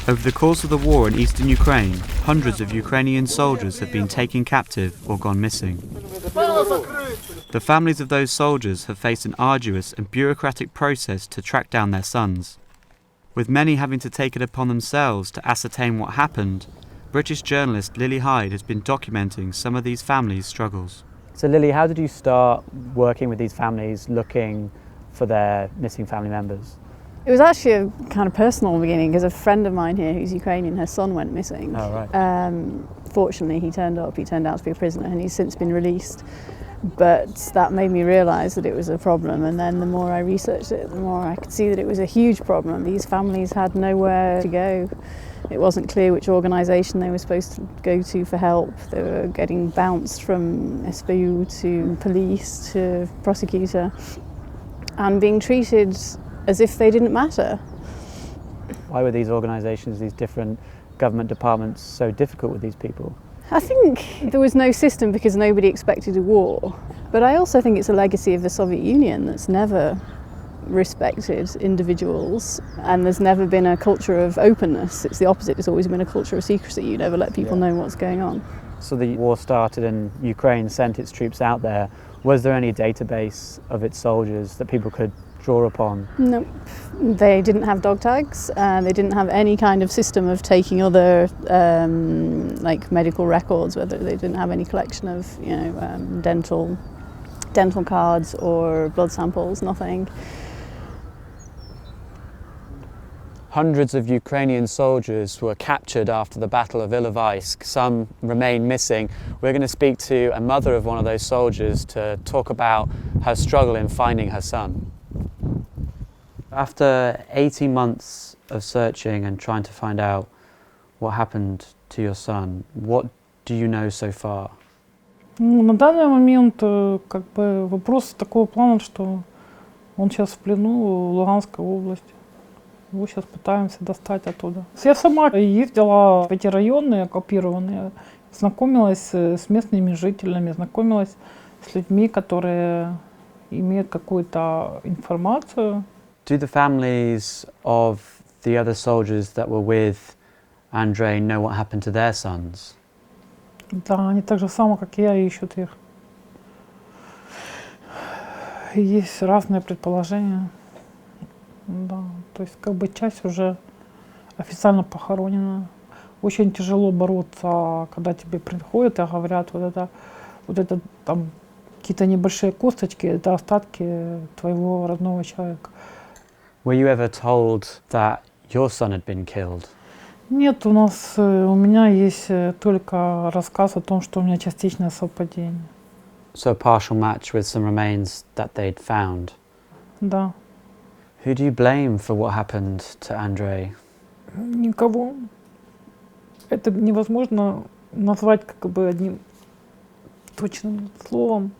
Over the course of the war in eastern Ukraine, hundreds of Ukrainian soldiers have been taken captive or gone missing. The families of those soldiers have faced an arduous and bureaucratic process to track down their sons. With many having to take it upon themselves to ascertain what happened, British journalist Lily Hyde has been documenting some of these families' struggles. So Lily, how did you start working with these families, looking for their missing family members? It was actually a kind of personal beginning, because a friend of mine here who's Ukrainian, her son went missing. Oh, right. Fortunately, he turned out to be a prisoner, and he's since been released. But that made me realise that it was a problem, and then the more I researched it, the more I could see that it was a huge problem. These families had nowhere to go. It wasn't clear which organisation they were supposed to go to for help. They were getting bounced from SBU to police to prosecutor, and being treated as if they didn't matter. Why were these organisations, these different government departments, so difficult with these people? I think there was no system because nobody expected a war. But I also think it's a legacy of the Soviet Union that's never respected individuals, and there's never been a culture of openness. It's the opposite, it's always been a culture of secrecy. You never let people know what's going on. So the war started and Ukraine sent its troops out there. Was there any database of its soldiers that people could draw upon? No, they didn't have dog tags. They didn't have any kind of system of taking other like medical records. Whether they didn't have any collection of dental cards or blood samples. Nothing. Hundreds of Ukrainian soldiers were captured after the Battle of Ilovaisk. Some remain missing. We're going to speak to a mother of one of those soldiers to talk about her struggle in finding her son. After 18 months of searching and trying to find out what happened to your son, what do you know so far? На данный момент вопрос такого плана, что он сейчас в плену в Луганской области. Его сейчас пытаемся достать оттуда. Я сама ездила в эти районы оккупированные, знакомилась с местными жителями, знакомилась с людьми, которые имеют какую-то информацию. Do the families of the other soldiers that were with Andrei know what happened to their sons? Да, они так же само, как и я, ищут их. Есть разные предположения. Да, то есть часть уже официально похоронена. Очень тяжело бороться, когда тебе приходят и говорят, вот это там какие-то небольшие косточки, это остатки твоего родного человека. Were you ever told that your son had been killed? Нет, у меня есть только рассказ о том, что у меня частичное совпадение. So a partial match with some remains that they'd found? Да. Who do you blame for what happened to Andrei? Никого. Это невозможно назвать одним точным словом.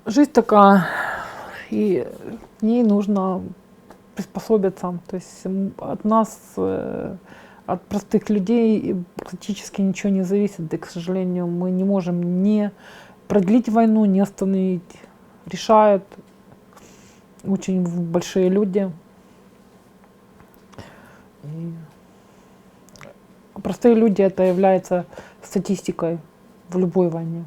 Жизнь такая, и к ней нужно приспособиться. То есть от нас, от простых людей практически ничего не зависит. И, к сожалению, мы не можем ни продлить войну, ни остановить. Решают очень большие люди. И простые люди — это является статистикой в любой войне.